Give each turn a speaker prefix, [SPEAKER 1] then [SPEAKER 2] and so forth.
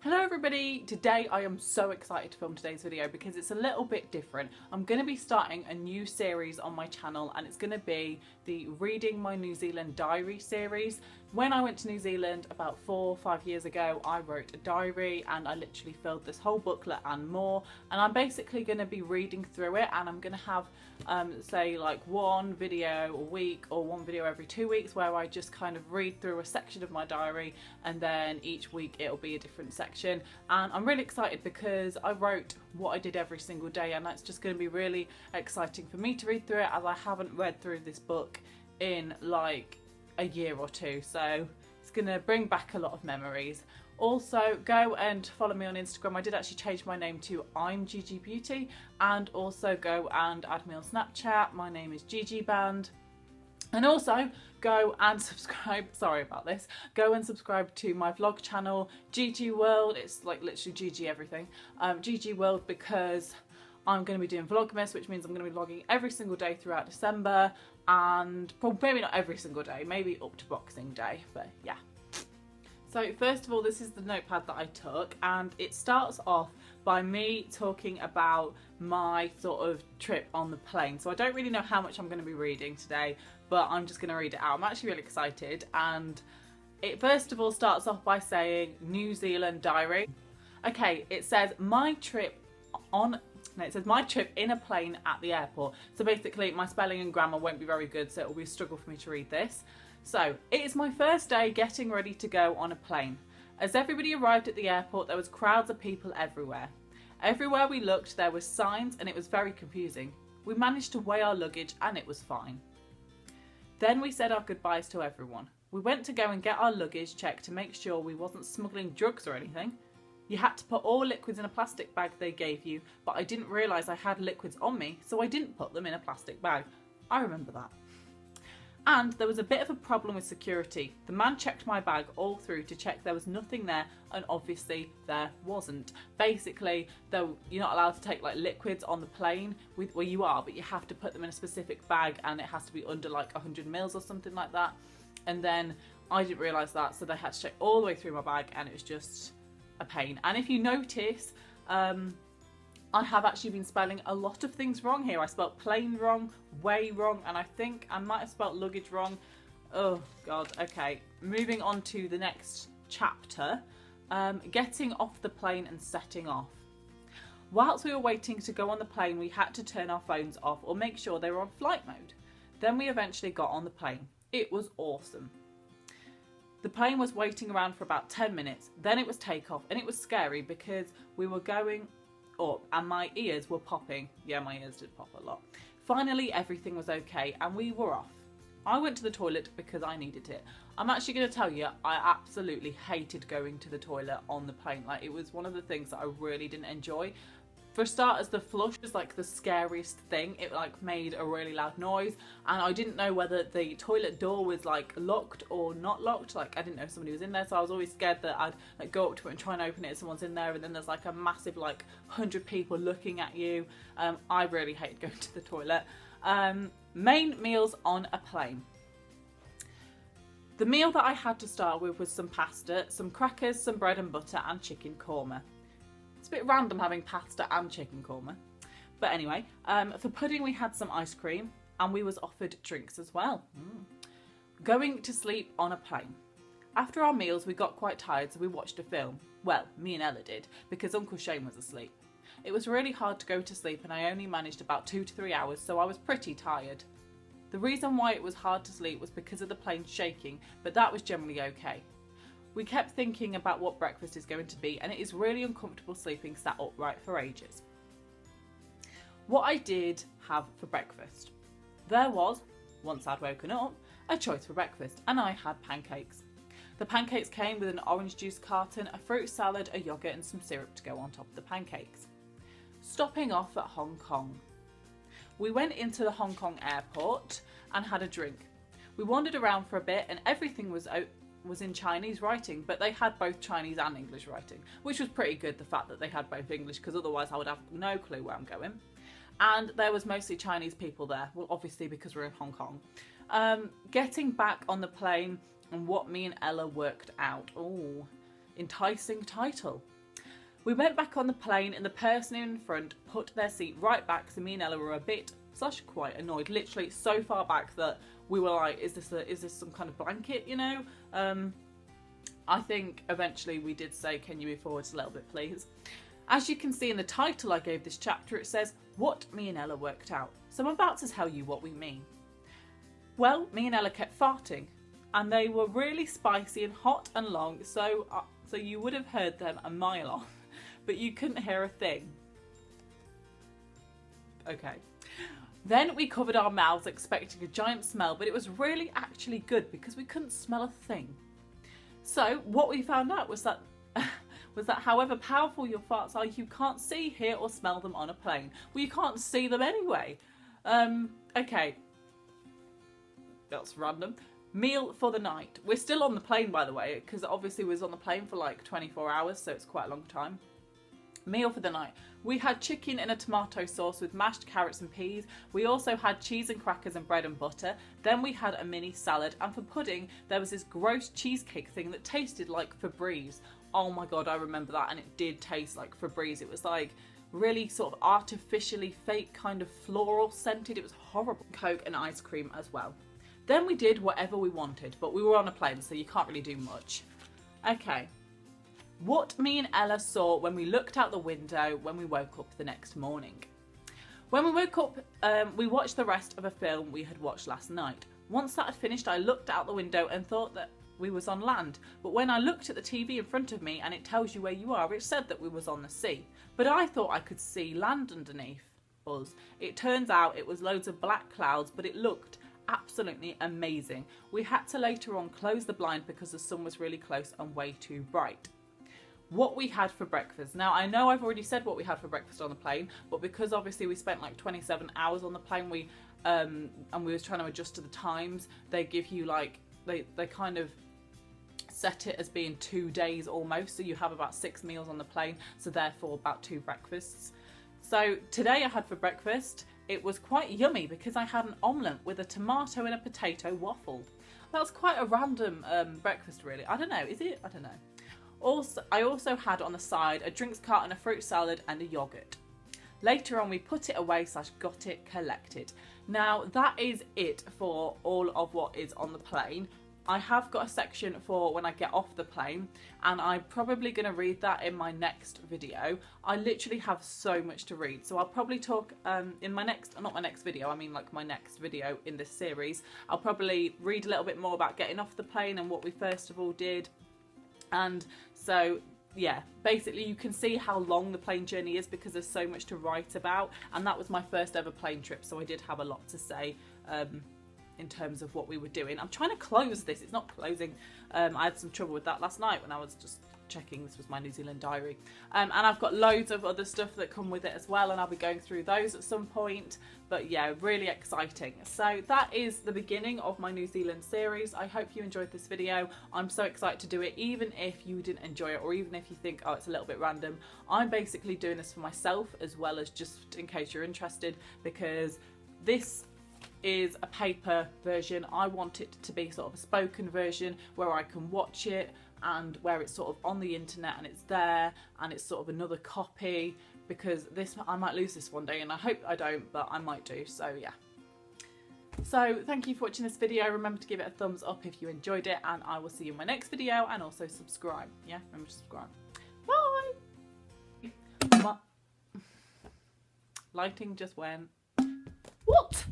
[SPEAKER 1] Hello everybody! Today I am so excited to film today's video because it's a little bit different. I'm going to be starting a new series on my channel and it's going to be the Reading My New Zealand Diary series. When I went to New Zealand about 4 or 5 years ago, I wrote a diary and I literally filled this whole booklet and more, and I'm basically going to be reading through it, and I'm going to have say like one video a week or one video every 2 weeks where I just kind of read through a section of my diary, and then each week it'll be a different section. And I'm really excited because I wrote what I did every single day, and that's just going to be really exciting for me to read through it, as I haven't read through this book in like a year or two, so it's going to bring back a lot of memories. Also, go and follow me on Instagram. I did actually change my name to I'm GG Beauty, and also go and add me on Snapchat. My name is GGBANDD. And also go and subscribe, sorry about this, go and subscribe to my vlog channel, GG World. It's like literally GG everything. GG World, because I'm going to be doing Vlogmas, which means I'm going to be vlogging every single day throughout December, and probably maybe not every single day, maybe up to Boxing Day, but yeah. So first of all, this is the notepad that I took, and it starts off by me talking about my sort of trip on the plane. So I don't really know how much I'm going to be reading today, but I'm just going to read it out. I'm actually really excited, and it first of all starts off by saying New Zealand Diary. Okay, it says my trip in a plane at the airport. So basically my spelling and grammar won't be very good, so it will be a struggle for me to read this. So, it is my first day getting ready to go on a plane. As everybody arrived at the airport, there was crowds of people everywhere. Everywhere we looked, there were signs, and it was very confusing. We managed to weigh our luggage and it was fine. Then we said our goodbyes to everyone. We went to go and get our luggage checked to make sure we wasn't smuggling drugs or anything. You had to put all liquids in a plastic bag they gave you, but I didn't realise I had liquids on me, so I didn't put them in a plastic bag. I remember that. And there was a bit of a problem with security. The man checked my bag all through to check there was nothing there, and obviously there wasn't. Basically, though, you're not allowed to take like liquids on the plane, well you are, but you have to put them in a specific bag, and it has to be under like 100 mils or something like that. And then I didn't realise that, so they had to check all the way through my bag, and it was just a pain. And if you notice, I have actually been spelling a lot of things wrong here. I spelled plane wrong, way wrong, and I think I might have spelled luggage wrong. Oh god, okay. Moving on to the next chapter, getting off the plane and setting off. Whilst we were waiting to go on the plane, we had to turn our phones off or make sure they were on flight mode. Then we eventually got on the plane. It was awesome. The plane was waiting around for about 10 minutes, then it was takeoff, and it was scary because we were going up and my ears were popping. Yeah, my ears did pop a lot. Finally, everything was okay and we were off. I went to the toilet because I needed it. I'm actually going to tell you, I absolutely hated going to the toilet on the plane. Like, it was one of the things that I really didn't enjoy. For starters, the flush was like the scariest thing. It like made a really loud noise, and I didn't know whether the toilet door was like locked or not locked. Like, I didn't know if somebody was in there, so I was always scared that I'd like go up to it and try and open it and someone's in there, and then there's like a massive like 100 people looking at you. I really hated going to the toilet. Main meals on a plane. The meal that I had to start with was some pasta, some crackers, some bread and butter, and chicken korma. It's a bit random having pasta and chicken korma. But anyway, for pudding we had some ice cream, and we was offered drinks as well. Going to sleep on a plane. After our meals we got quite tired, so we watched a film. Well, me and Ella did, because Uncle Shane was asleep. It was really hard to go to sleep, and I only managed about 2 to 3 hours, so I was pretty tired. The reason why it was hard to sleep was because of the plane shaking, but that was generally okay. We kept thinking about what breakfast is going to be, and it is really uncomfortable sleeping sat upright for ages. What I did have for breakfast. There was, once I'd woken up, a choice for breakfast, and I had pancakes. The pancakes came with an orange juice carton, a fruit salad, a yoghurt, and some syrup to go on top of the pancakes. Stopping off at Hong Kong. We went into the Hong Kong airport and had a drink. We wandered around for a bit, and everything was in Chinese writing, but they had both Chinese and English writing, which was pretty good, the fact that they had both English, because otherwise I would have no clue where I'm going. And there was mostly Chinese people there, well obviously because we're in Hong Kong. Getting back on the plane and what me and Ella worked out. enticing title. We went back on the plane and the person in front put their seat right back, so me and Ella were a bit / quite annoyed, literally so far back that we were like, is this some kind of blanket, you know? I think eventually we did say, can you move forwards a little bit, please? As you can see in the title I gave this chapter, it says, what me and Ella worked out. So I'm about to tell you what we mean. Well, me and Ella kept farting, and they were really spicy and hot and long, so you would have heard them a mile off, but you couldn't hear a thing. Okay. Then we covered our mouths expecting a giant smell, but it was really actually good because we couldn't smell a thing. So what we found out was that however powerful your farts are, you can't see, hear or smell them on a plane. Well, you can't see them anyway. Okay. That's random. Meal for the night. We're still on the plane, by the way, because obviously we was on the plane for like 24 hours, so it's quite a long time. Meal for the night. We had chicken in a tomato sauce with mashed carrots and peas. We also had cheese and crackers and bread and butter. Then we had a mini salad, and for pudding there was this gross cheesecake thing that tasted like Febreze. Oh my god, I remember that, and it did taste like Febreze. It was like really sort of artificially fake, kind of floral scented. It was horrible. Coke and ice cream as well. Then we did whatever we wanted, but we were on a plane, so you can't really do much. Okay. What me and Ella saw when we looked out the window when we woke up the next morning. When we woke up, we watched the rest of a film we had watched last night. Once that had finished, I looked out the window and thought that we was on land. But when I looked at the TV in front of me and it tells you where you are, it said that we was on the sea. But I thought I could see land underneath us. It turns out it was loads of black clouds, but it looked absolutely amazing. We had to later on close the blind because the sun was really close and way too bright. What we had for breakfast. Now, I know I've already said what we had for breakfast on the plane, but because obviously we spent like 27 hours on the plane, and we was trying to adjust to the times, they give you like, they kind of set it as being 2 days almost, so you have about 6 meals on the plane, so therefore about 2 breakfasts. So today I had for breakfast, it was quite yummy because I had an omelette with a tomato and a potato waffle. That was quite a random breakfast really. I don't know, is it? I don't know. I also had on the side a drinks cart and a fruit salad and a yogurt. Later on we put it away / got it collected. Now that is it for all of what is on the plane. I have got a section for when I get off the plane, and I'm probably going to read that in my next video. I literally have so much to read, so I'll probably talk in my next, not my next video, I mean like my next video in this series. I'll probably read a little bit more about getting off the plane and what we first of all did. And so yeah, basically you can see how long the plane journey is because there's so much to write about, and that was my first ever plane trip, so I did have a lot to say in terms of what we were doing. I'm trying to close this, it's not closing. I had some trouble with that last night when I was just checking. This was my New Zealand diary, and I've got loads of other stuff that come with it as well, and I'll be going through those at some point. But yeah, really exciting. So that is the beginning of my New Zealand series. I hope you enjoyed this video. I'm so excited to do it, even if you didn't enjoy it, or even if you think, oh, it's a little bit random. I'm basically doing this for myself as well as just in case you're interested, because this is a paper version. I want it to be sort of a spoken version where I can watch it, and where it's sort of on the internet and it's there and it's sort of another copy, because this, I might lose this one day, and I hope I don't, but I might do. So yeah, so thank you for watching this video. Remember to give it a thumbs up if you enjoyed it, and I will see you in my next video, and also subscribe. Yeah, remember to subscribe. Bye. Lighting just went. What?